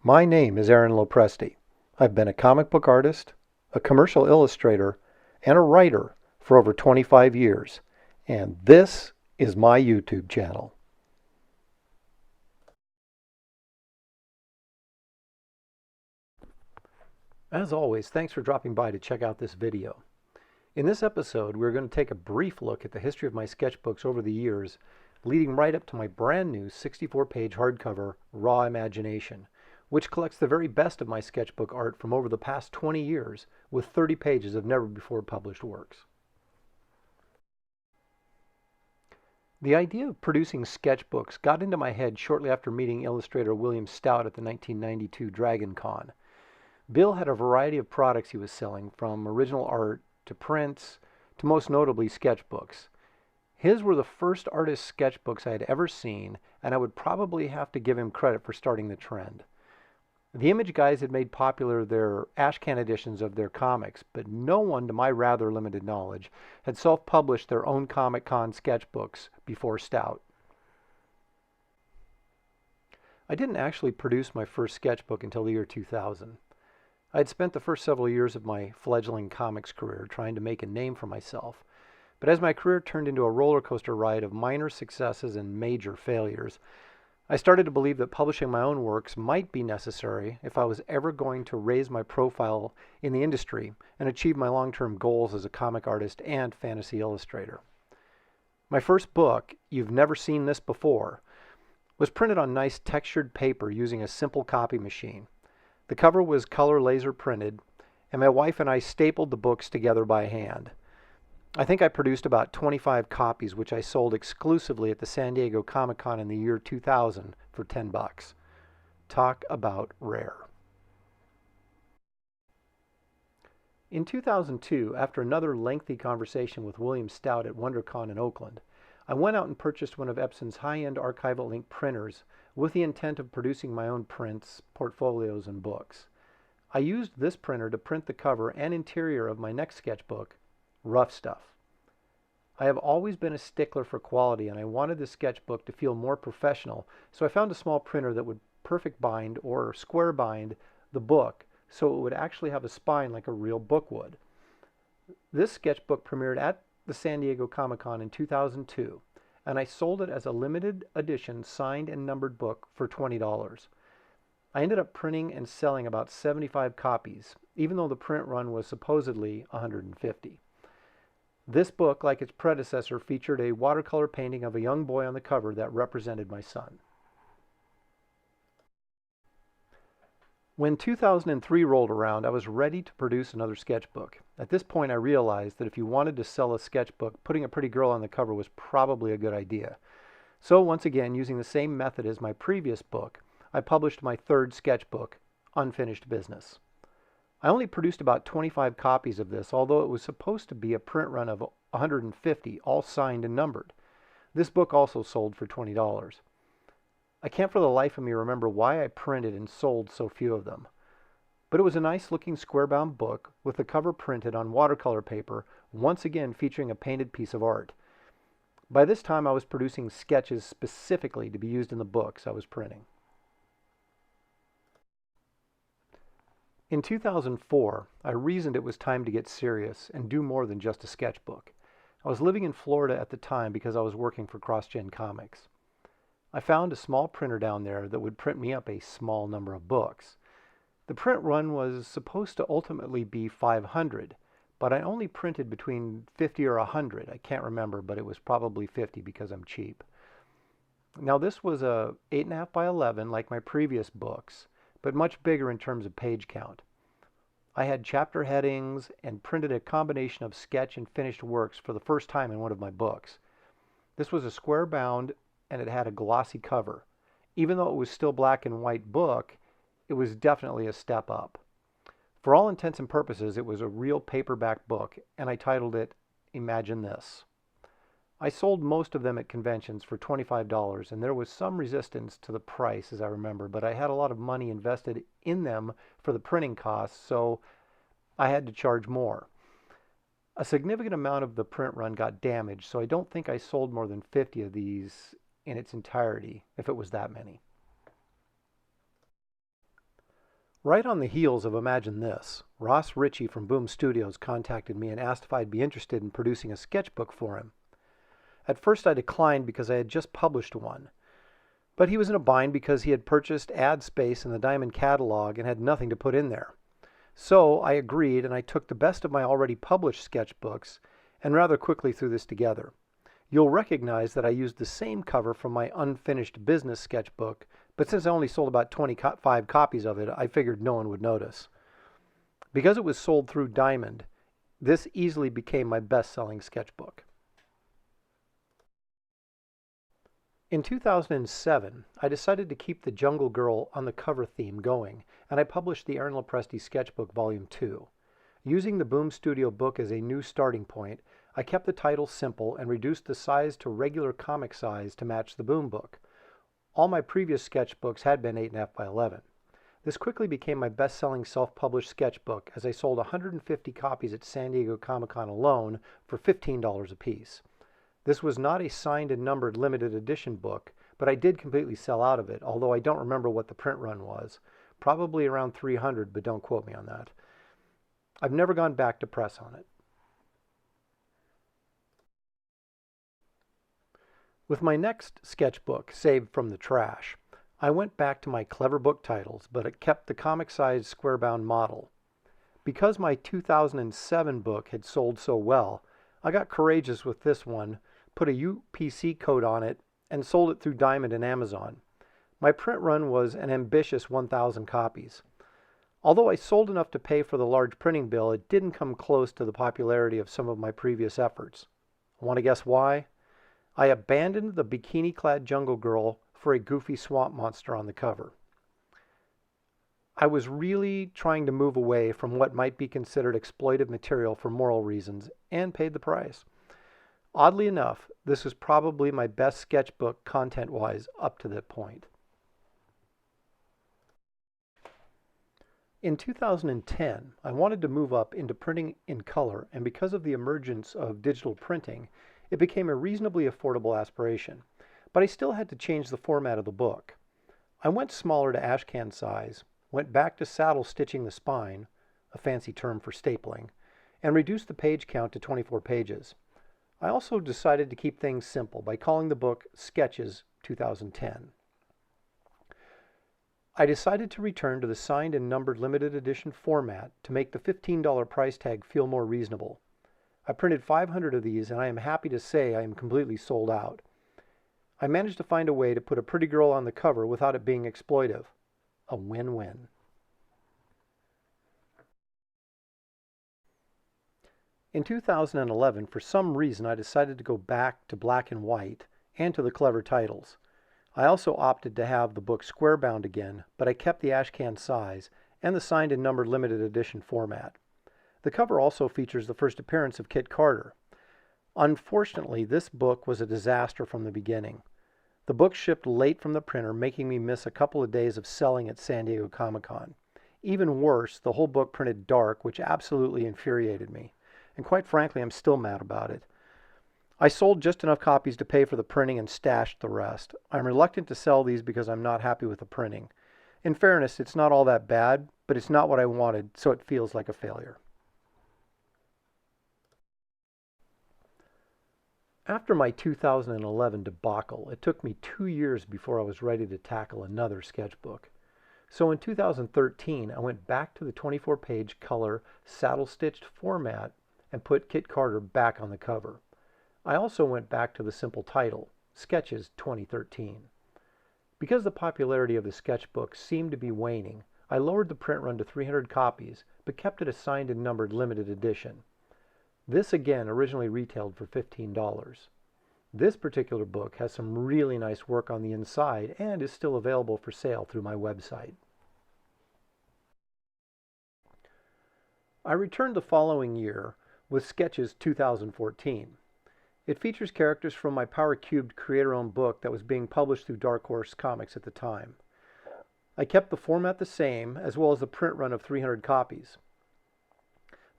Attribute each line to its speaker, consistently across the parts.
Speaker 1: My name is Aaron Lopresti. I've been a comic book artist, a commercial illustrator, and a writer for over 25 years, and this is my YouTube channel. As always, thanks for dropping by to check out this video. In this episode, we're going to take a brief look at the history of my sketchbooks over the years, leading right up to my brand new 64-page hardcover, Raw Imagination, which collects the very best of my sketchbook art from over the past 20 years with 30 pages of never-before-published works. The idea of producing sketchbooks got into my head shortly after meeting illustrator William Stout at the 1992 Dragon Con. Bill had a variety of products he was selling, from original art to prints to most notably sketchbooks. His were the first artist sketchbooks I had ever seen, and I would probably have to give him credit for starting the trend. The Image guys had made popular their ashcan editions of their comics, but no one, to my rather limited knowledge, had self-published their own Comic Con sketchbooks before Stout. I didn't actually produce my first sketchbook until the year 2000. I had spent the first several years of my fledgling comics career trying to make a name for myself, but as my career turned into a roller coaster ride of minor successes and major failures, I started to believe that publishing my own works might be necessary if I was ever going to raise my profile in the industry and achieve my long-term goals as a comic artist and fantasy illustrator. My first book, You've Never Seen This Before, was printed on nice textured paper using a simple copy machine. The cover was color laser printed, and my wife and I stapled the books together by hand. I think I produced about 25 copies, which I sold exclusively at the San Diego Comic-Con in the year 2000 for $10. Talk about rare. In 2002, after another lengthy conversation with William Stout at WonderCon in Oakland, I went out and purchased one of Epson's high-end archival ink printers with the intent of producing my own prints, portfolios, and books. I used this printer to print the cover and interior of my next sketchbook, Rough Stuff. I have always been a stickler for quality, and I wanted the sketchbook to feel more professional, so I found a small printer that would perfect bind or square bind the book so it would actually have a spine like a real book would. This sketchbook premiered at the San Diego Comic-Con in 2002, and I sold it as a limited edition signed and numbered book for $20. I ended up printing and selling about 75 copies, even though the print run was supposedly 150. This book, like its predecessor, featured a watercolor painting of a young boy on the cover that represented my son. When 2003 rolled around, I was ready to produce another sketchbook. At this point, I realized that if you wanted to sell a sketchbook, putting a pretty girl on the cover was probably a good idea. So once again, using the same method as my previous book, I published my third sketchbook, Unfinished Business. I only produced about 25 copies of this, although it was supposed to be a print run of 150, all signed and numbered. This book also sold for $20. I can't for the life of me remember why I printed and sold so few of them. But it was a nice-looking square-bound book with the cover printed on watercolor paper, once again featuring a painted piece of art. By this time, I was producing sketches specifically to be used in the books I was printing. In 2004, I reasoned it was time to get serious and do more than just a sketchbook. I was living in Florida at the time because I was working for CrossGen Comics. I found a small printer down there that would print me up a small number of books. The print run was supposed to ultimately be 500, but I only printed between 50 or 100. I can't remember, but it was probably 50 because I'm cheap. Now this was a 8.5 by 11 like my previous books, but much bigger in terms of page count. I had chapter headings and printed a combination of sketch and finished works for the first time in one of my books. This was a square bound and it had a glossy cover. Even though it was still black and white book, it was definitely a step up. For all intents and purposes, it was a real paperback book, and I titled it Imagine This. I sold most of them at conventions for $25, and there was some resistance to the price, as I remember, but I had a lot of money invested in them for the printing costs, so I had to charge more. A significant amount of the print run got damaged, so I don't think I sold more than 50 of these in its entirety, if it was that many. Right on the heels of Imagine This, Ross Ritchie from Boom Studios contacted me and asked if I'd be interested in producing a sketchbook for him. At first I declined because I had just published one, but he was in a bind because he had purchased ad space in the Diamond catalog and had nothing to put in there. So I agreed, and I took the best of my already published sketchbooks and rather quickly threw this together. You'll recognize that I used the same cover from my unfinished business sketchbook, but since I only sold about 25 copies of it, I figured no one would notice. Because it was sold through Diamond, this easily became my best-selling sketchbook. In 2007, I decided to keep the Jungle Girl on the cover theme going, and I published the Aaron Lopresti Sketchbook Volume 2. Using the Boom Studio book as a new starting point, I kept the title simple and reduced the size to regular comic size to match the Boom book. All my previous sketchbooks had been 8.5 by 11. This quickly became my best-selling self-published sketchbook as I sold 150 copies at San Diego Comic-Con alone for $15 apiece. This was not a signed and numbered limited edition book, but I did completely sell out of it, although I don't remember what the print run was. Probably around 300, but don't quote me on that. I've never gone back to press on it. With my next sketchbook, saved from the trash, I went back to my clever book titles, but it kept the comic-sized square-bound model. Because my 2007 book had sold so well, I got courageous with this one, put a UPC code on it, and sold it through Diamond and Amazon. My print run was an ambitious 1,000 copies. Although I sold enough to pay for the large printing bill, it didn't come close to the popularity of some of my previous efforts. Want to guess why? I abandoned the bikini-clad jungle girl for a goofy swamp monster on the cover. I was really trying to move away from what might be considered exploitive material for moral reasons, and paid the price. Oddly enough, this was probably my best sketchbook content-wise up to that point. In 2010, I wanted to move up into printing in color, and because of the emergence of digital printing, it became a reasonably affordable aspiration. But I still had to change the format of the book. I went smaller to ashcan size, went back to saddle stitching the spine, a fancy term for stapling, and reduced the page count to 24 pages. I also decided to keep things simple by calling the book Sketches 2010. I decided to return to the signed and numbered limited edition format to make the $15 price tag feel more reasonable. I printed 500 of these, and I am happy to say I am completely sold out. I managed to find a way to put a pretty girl on the cover without it being exploitive. A win-win. In 2011, for some reason, I decided to go back to black and white and to the clever titles. I also opted to have the book square-bound again, but I kept the ashcan size and the signed and numbered limited edition format. The cover also features the first appearance of Kit Carter. Unfortunately, this book was a disaster from the beginning. The book shipped late from the printer, making me miss a couple of days of selling at San Diego Comic-Con. Even worse, the whole book printed dark, which absolutely infuriated me. And quite frankly, I'm still mad about it. I sold just enough copies to pay for the printing and stashed the rest. I'm reluctant to sell these because I'm not happy with the printing. In fairness, it's not all that bad, but it's not what I wanted, so it feels like a failure. After my 2011 debacle, it took me 2 years before I was ready to tackle another sketchbook. So in 2013, I went back to the 24-page color saddle-stitched format and put Kit Carter back on the cover. I also went back to the simple title, Sketches 2013. Because the popularity of the sketchbook seemed to be waning, I lowered the print run to 300 copies, but kept it a signed and numbered limited edition. This again originally retailed for $15. This particular book has some really nice work on the inside and is still available for sale through my website. I returned the following year with Sketches 2014. It features characters from my Power Cubed creator-owned book that was being published through Dark Horse Comics at the time. I kept the format the same, as well as the print run of 300 copies.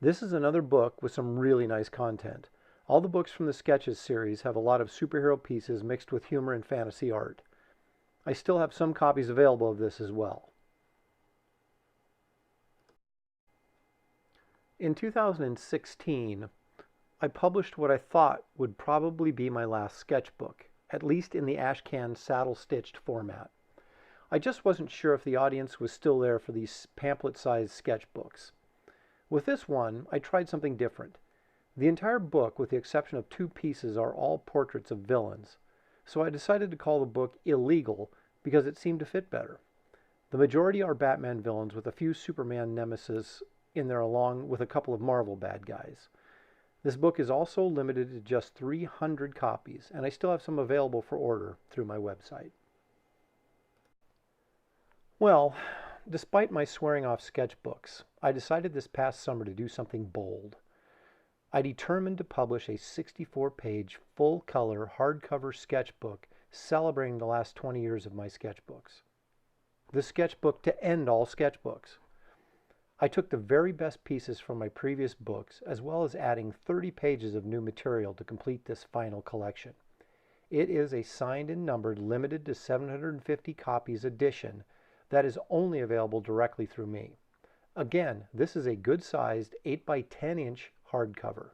Speaker 1: This is another book with some really nice content. All the books from the Sketches series have a lot of superhero pieces mixed with humor and fantasy art. I still have some copies available of this as well. In 2016, I published what I thought would probably be my last sketchbook, at least in the ashcan saddle-stitched format. I just wasn't sure if the audience was still there for these pamphlet-sized sketchbooks. With this one, I tried something different. The entire book, with the exception of 2 pieces, are all portraits of villains, so I decided to call the book Illegal because it seemed to fit better. The majority are Batman villains with a few Superman nemesis in there along with a couple of Marvel bad guys. This book is also limited to just 300 copies, and I still have some available for order through my website. Well, despite my swearing off sketchbooks, I decided this past summer to do something bold. I determined to publish a 64-page, full-color, hardcover sketchbook celebrating the last 20 years of my sketchbooks. The sketchbook to end all sketchbooks. I took the very best pieces from my previous books, as well as adding 30 pages of new material to complete this final collection. It is a signed and numbered, limited to 750 copies edition that is only available directly through me. Again, this is a good-sized 8 by 10-inch hardcover.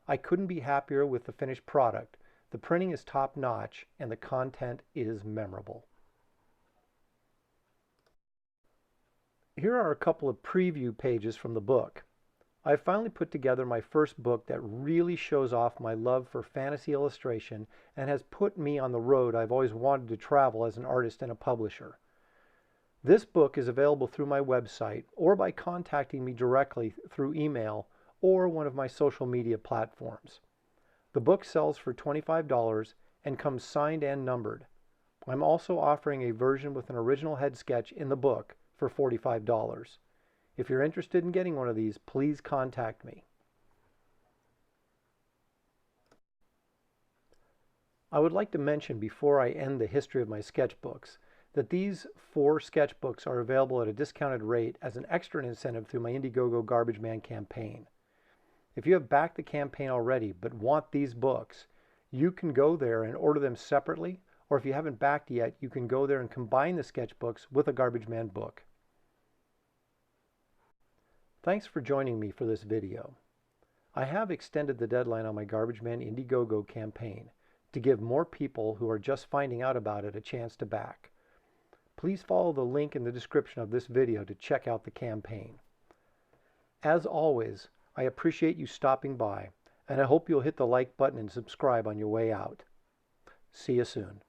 Speaker 1: I couldn't be happier with the finished product. The printing is top-notch, and the content is memorable. Here are a couple of preview pages from the book. I finally put together my first book that really shows off my love for fantasy illustration and has put me on the road I've always wanted to travel as an artist and a publisher. This book is available through my website or by contacting me directly through email or one of my social media platforms. The book sells for $25 and comes signed and numbered. I'm also offering a version with an original head sketch in the book for $45. If you're interested in getting one of these, please contact me. I would like to mention before I end the history of my sketchbooks that these 4 sketchbooks are available at a discounted rate as an extra incentive through my IndieGoGo Garbage Man campaign. If you have backed the campaign already but want these books, you can go there and order them separately, or if you haven't backed yet, you can go there and combine the sketchbooks with a Garbage Man book. Thanks for joining me for this video. I have extended the deadline on my Garbage Man IndieGoGo campaign to give more people who are just finding out about it a chance to back. Please follow the link in the description of this video to check out the campaign. As always, I appreciate you stopping by, and I hope you'll hit the like button and subscribe on your way out. See you soon.